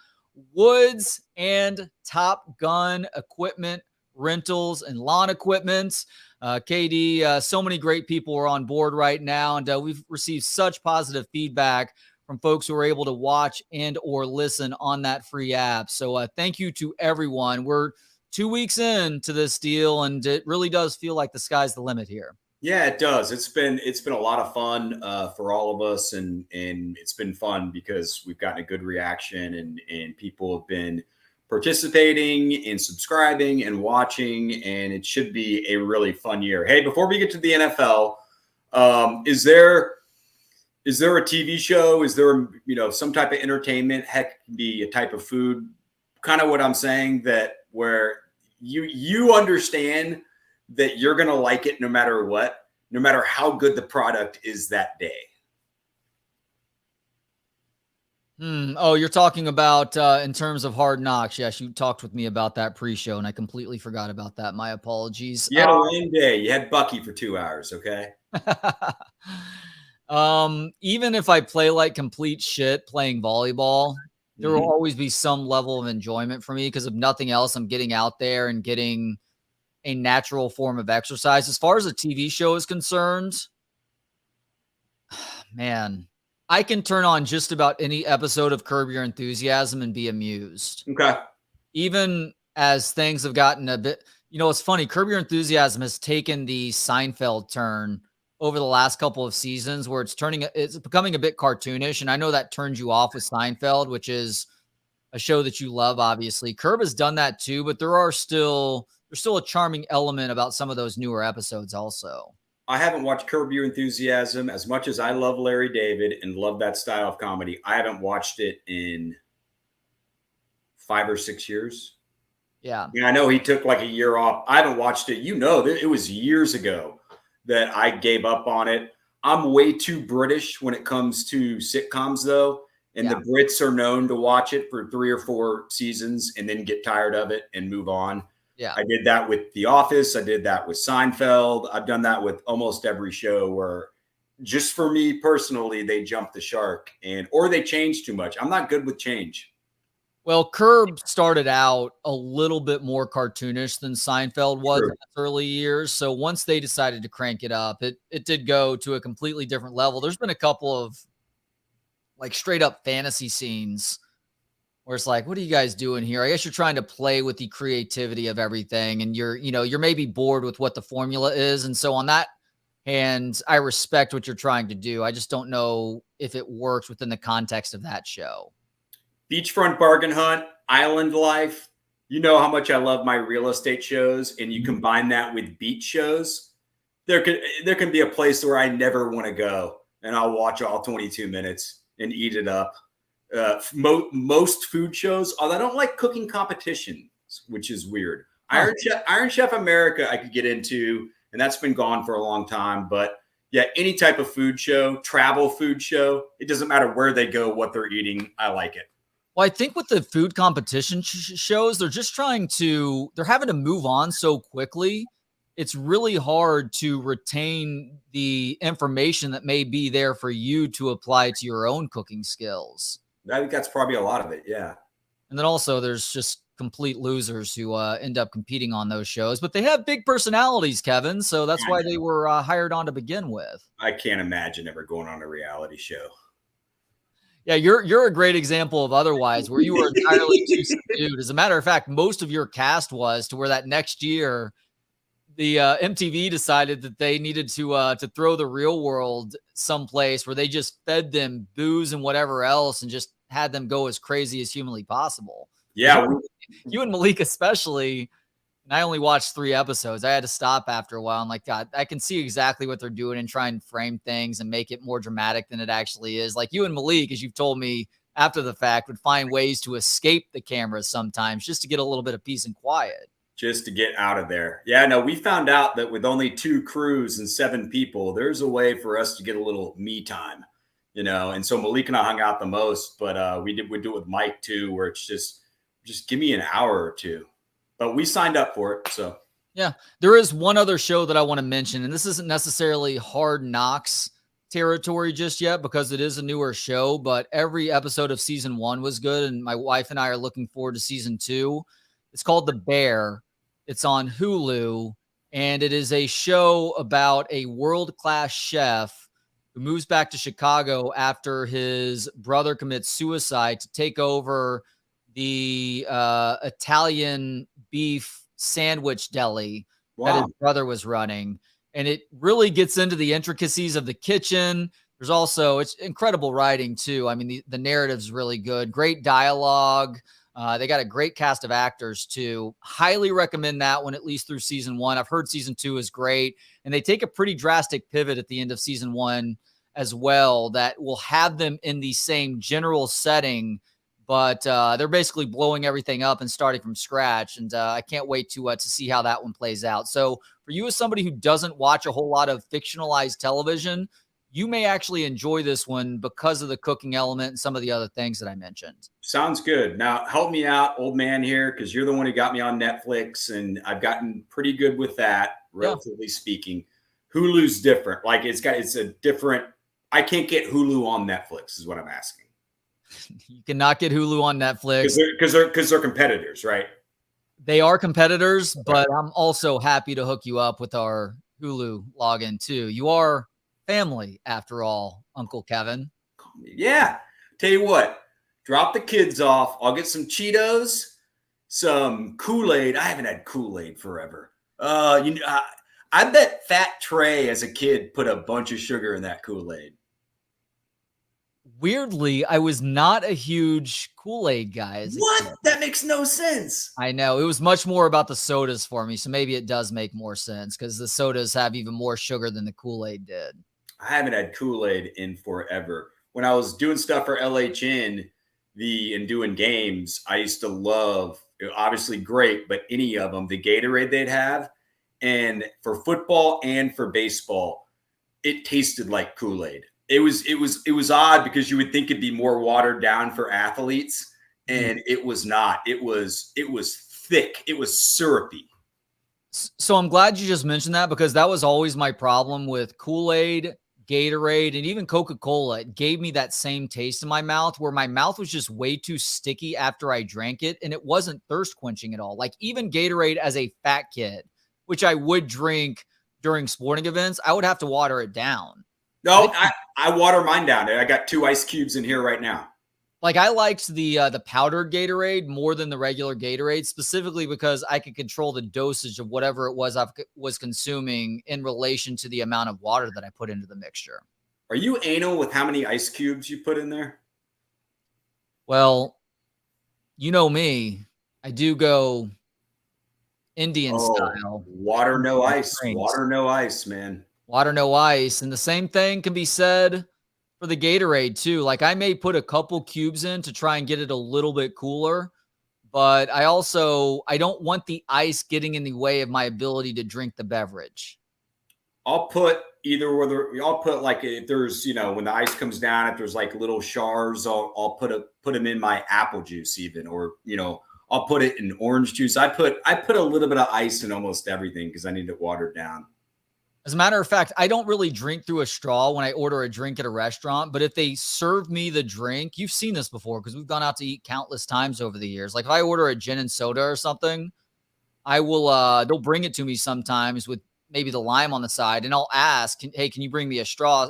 Woods, and Top Gun Equipment Rentals and Lawn Equipment. KD, so many great people are on board right now, and we've received such positive feedback from folks who are able to watch and or listen on that free app. So thank you to everyone. We're 2 weeks into this deal, and it really does feel like the sky's the limit here. Yeah, it does. It's been a lot of fun for all of us, and it's been fun because we've gotten a good reaction, and people have been participating and subscribing and watching, and it should be a really fun year. Hey, before we get to the NFL, is there a TV show? Is there some type of entertainment? Heck, it can be a type of food. Kind of what I'm saying, that where you understand that you're going to like it no matter what, no matter how good the product is that day. Oh, you're talking about in terms of Hard Knocks. Yes, you talked with me about that pre-show, and I completely forgot about that. My apologies. You had a lame day. You had Bucky for 2 hours, okay? Even if I play like complete shit playing volleyball, there will always be some level of enjoyment for me because if nothing else, I'm getting out there and getting a natural form of exercise. As far as a TV show is concerned, man, I can turn on just about any episode of Curb Your Enthusiasm and be amused. Okay. Even as things have gotten a bit, it's funny. Curb Your Enthusiasm has taken the Seinfeld turn over the last couple of seasons where it's becoming a bit cartoonish. And I know that turns you off with Seinfeld, which is a show that you love, obviously. Curb has done that too, but there's still a charming element about some of those newer episodes also. I haven't watched Curb Your Enthusiasm. As much as I love Larry David and love that style of comedy, I haven't watched it in 5 or 6 years. Yeah. I know he took like a year off. I haven't watched it. It was years ago that I gave up on it. I'm way too British when it comes to sitcoms, though. And the Brits are known to watch it for 3 or 4 seasons and then get tired of it and move on. Yeah. I did that with The Office. I did that with Seinfeld. I've done that with almost every show where just for me personally, they jumped the shark or they changed too much. I'm not good with change. Well, Curb started out a little bit more cartoonish than Seinfeld was in its early years. So once they decided to crank it up, it did go to a completely different level. There's been a couple of like straight up fantasy scenes where it's like, what are you guys doing here? I guess you're trying to play with the creativity of everything, and you're maybe bored with what the formula is. And so on that hand, I respect what you're trying to do. I just don't know if it works within the context of that show. Beachfront Bargain Hunt, Island Life. You know how much I love my real estate shows, and you combine that with beach shows. There can be a place where I never want to go, and I'll watch all 22 minutes and eat it up. Most food shows, although I don't like cooking competitions, which is weird. Iron Chef America I could get into, and that's been gone for a long time. But yeah, any type of food show, travel food show, it doesn't matter where they go, what they're eating. I like it. Well, I think with the food competition shows, they're having to move on so quickly. It's really hard to retain the information that may be there for you to apply to your own cooking skills. I think that's probably a lot of it. Yeah. And then also there's just complete losers who end up competing on those shows, but they have big personalities, Kevin. So that's why they were hired on to begin with. I can't imagine ever going on a reality show. Yeah, you're a great example of otherwise, where you were entirely too subdued. As a matter of fact, most of your cast was to where that next year the MTV decided that they needed to throw the Real World someplace where they just fed them booze and whatever else, and just had them go as crazy as humanly possible. Because Yeah, you and Malik especially. And I only watched 3 episodes. I had to stop after a while. I'm like, God, I can see exactly what they're doing and try and frame things and make it more dramatic than it actually is. Like you and Malik, as you've told me after the fact, would find ways to escape the cameras sometimes just to get a little bit of peace and quiet. just to get out of there. Yeah, no, we found out that with only 2 crews and 7 people, there's a way for us to get a little me time, And so Malik and I hung out the most, but we do it with Mike too, where it's just give me an hour or two. But we signed up for it, so. Yeah, there is one other show that I want to mention, and this isn't necessarily Hard Knocks territory just yet because it is a newer show, but every episode of season 1 was good, and my wife and I are looking forward to season 2. It's called The Bear. It's on Hulu, and it is a show about a world-class chef who moves back to Chicago after his brother commits suicide to take over the Italian beef sandwich deli that his brother was running. And it really gets into the intricacies of the kitchen. There's also, it's incredible writing too. I mean, the narrative's really good. Great dialogue. They got a great cast of actors too. Highly recommend that one, at least through season 1. I've heard season 2 is great. And they take a pretty drastic pivot at the end of season 1 as well that will have them in the same general setting, but they're basically blowing everything up and starting from scratch. And I can't wait to see how that one plays out. So for you as somebody who doesn't watch a whole lot of fictionalized television, you may actually enjoy this one because of the cooking element and some of the other things that I mentioned. Sounds good. Now help me out, old man here, because you're the one who got me on Netflix, and I've gotten pretty good with that, relatively speaking. Hulu's different. Like it's a different. I can't get Hulu on Netflix, is what I'm asking. You cannot get Hulu on Netflix because they're competitors, right? They are competitors, but I'm also happy to hook you up with our Hulu login too. You are family after all, Uncle Kevin. Yeah. Tell you what, drop the kids off. I'll get some Cheetos, some Kool-Aid. I haven't had Kool-Aid forever. I bet Fat Trey as a kid put a bunch of sugar in that Kool-Aid. Weirdly, I was not a huge Kool-Aid guy. What? That makes no sense. I know. It was much more about the sodas for me, so maybe it does make more sense because the sodas have even more sugar than the Kool-Aid did. I haven't had Kool-Aid in forever. When I was doing stuff for LHN and doing games, I used to love, obviously great, but any of them, the Gatorade they'd have. And for football and for baseball, it tasted like Kool-Aid. It was odd because you would think it'd be more watered down for athletes, and it was not. It was thick. It was syrupy. So I'm glad you just mentioned that because that was always my problem with Kool-Aid, Gatorade, and even Coca-Cola. It gave me that same taste in my mouth where my mouth was just way too sticky after I drank it, and it wasn't thirst quenching at all. Like even Gatorade as a fat kid, which I would drink during sporting events, I would have to water it down. No, I water mine down. I got 2 ice cubes in here right now. Like I liked the powdered Gatorade more than the regular Gatorade, specifically because I could control the dosage of whatever it was I was consuming in relation to the amount of water that I put into the mixture. Are you anal with how many ice cubes you put in there? Well, you know me. I do go Indian style. Water, no ice. Water, no ice, man. Water, no ice. And the same thing can be said for the Gatorade too. Like I may put a couple cubes in to try and get it a little bit cooler, but I don't want the ice getting in the way of my ability to drink the beverage. I'll put like if there's, when the ice comes down, if there's like little shards, I'll put them in my apple juice even, or, I'll put it in orange juice. I put a little bit of ice in almost everything because I need it watered down. As a matter of fact, I don't really drink through a straw when I order a drink at a restaurant, but if they serve me the drink, you've seen this before because we've gone out to eat countless times over the years. Like if I order a gin and soda or something, I will, they'll bring it to me sometimes with maybe the lime on the side, and I'll ask, hey, can you bring me a straw?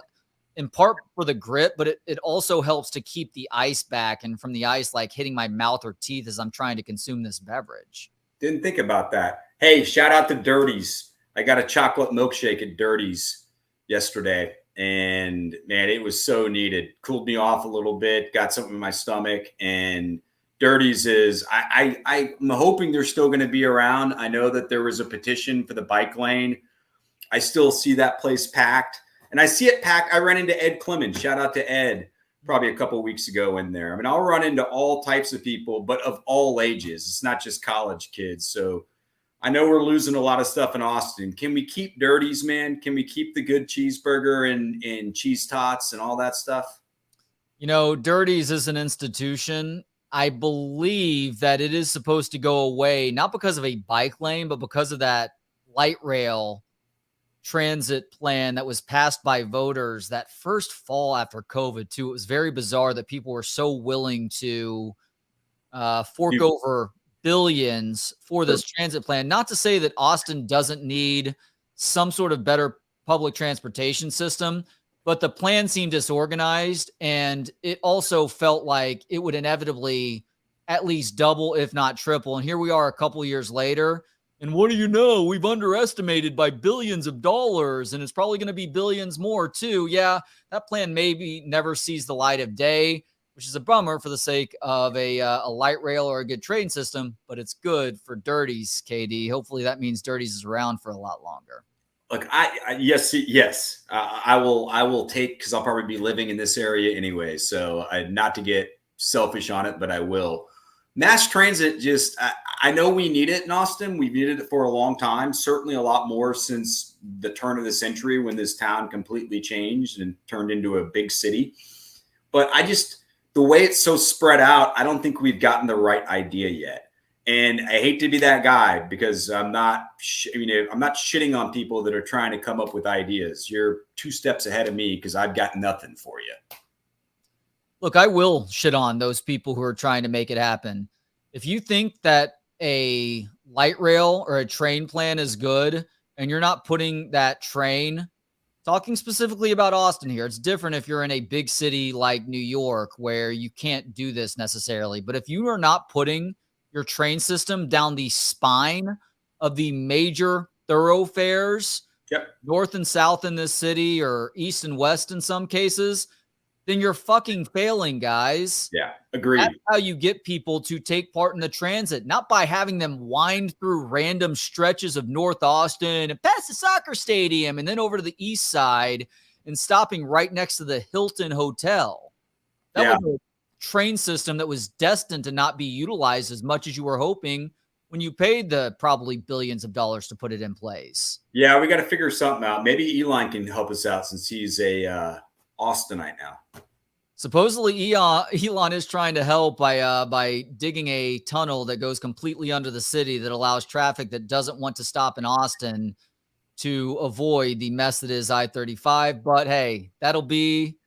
in part for the grit, but it also helps to keep the ice back and from the ice like hitting my mouth or teeth as I'm trying to consume this beverage. Didn't think about that. Hey, shout out to Dirties. I got a chocolate milkshake at Dirties yesterday, and man, it was so needed. Cooled me off a little bit, got something in my stomach, and Dirties is I'm hoping they're still going to be around. I know that there was a petition for the bike lane. I still see that place packed, and I see it packed. I ran into Ed Clemens. Shout out to Ed, probably a couple of weeks ago in there. I mean, I'll run into all types of people, but of all ages. It's not just college kids. So I know we're losing a lot of stuff in Austin. Can we keep Dirties, man? Can we keep the good cheeseburger and cheese tots and all that stuff? You know, Dirties is an institution. I believe that it is supposed to go away, not because of a bike lane, but because of that light rail transit plan that was passed by voters that first fall after COVID, too. It was very bizarre that people were so willing to fork over billions for this transit plan. Not to say that Austin doesn't need some sort of better public transportation system, but the plan seemed disorganized, and it also felt like it would inevitably at least double, if not triple. And here we are a couple years later. And what do you know? We've underestimated by billions of dollars, and it's probably going to be billions more too. Yeah, that plan maybe never sees the light of day, which is a bummer for the sake of a light rail or a good train system, but it's good for Dirties, KD. Hopefully that means Dirties is around for a lot longer. Look, yes, I will take, because I'll probably be living in this area anyway. So not to get selfish on it, but I will. Mass transit, just I know we need it in Austin. We've needed it for a long time, certainly a lot more since the turn of the century when this town completely changed and turned into a big city. But the way it's so spread out, I don't think we've gotten the right idea yet. And I hate to be that guy, because I'm not shitting on people that are trying to come up with ideas. You're 2 steps ahead of me because I've got nothing for you. Look, I will shit on those people who are trying to make it happen. If you think that a light rail or a train plan is good and you're not putting that train, talking specifically about Austin here, it's different if you're in a big city like New York where you can't do this necessarily. But if you are not putting your train system down the spine of the major thoroughfares, north and south in this city or east and west in some cases, then you're fucking failing, guys. Yeah, agreed. That's how you get people to take part in the transit, not by having them wind through random stretches of North Austin and past the soccer stadium and then over to the east side and stopping right next to the Hilton Hotel. That was a train system that was destined to not be utilized as much as you were hoping when you paid the probably billions of dollars to put it in place. Yeah, we got to figure something out. Maybe Elon can help us out since he's a Austinite now. Supposedly Elon is trying to help by digging a tunnel that goes completely under the city that allows traffic that doesn't want to stop in Austin to avoid the mess that is I-35. But hey, that'll be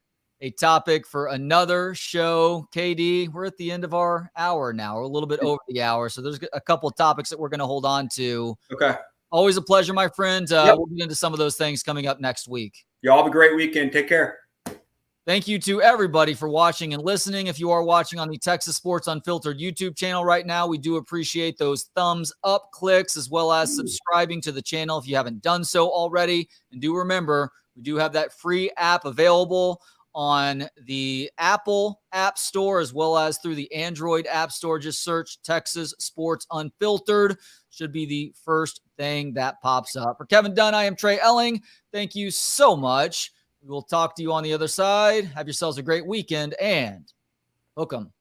a topic for another show. KD, we're at the end of our hour now. We're a little bit over the hour. So there's a couple of topics that we're going to hold on to. Okay. Always a pleasure, my friend. We'll get into some of those things coming up next week. Y'all have a great weekend. Take care. Thank you to everybody for watching and listening. If you are watching on the Texas Sports Unfiltered YouTube channel right now, we do appreciate those thumbs up clicks as well as subscribing to the channel if you haven't done so already. And do remember, we do have that free app available on the Apple App Store as well as through the Android App Store. Just search Texas Sports Unfiltered. Should be the first thing that pops up. For Kevin Dunn, I am Trey Elling. Thank you so much. We will talk to you on the other side. Have yourselves a great weekend and hook 'em.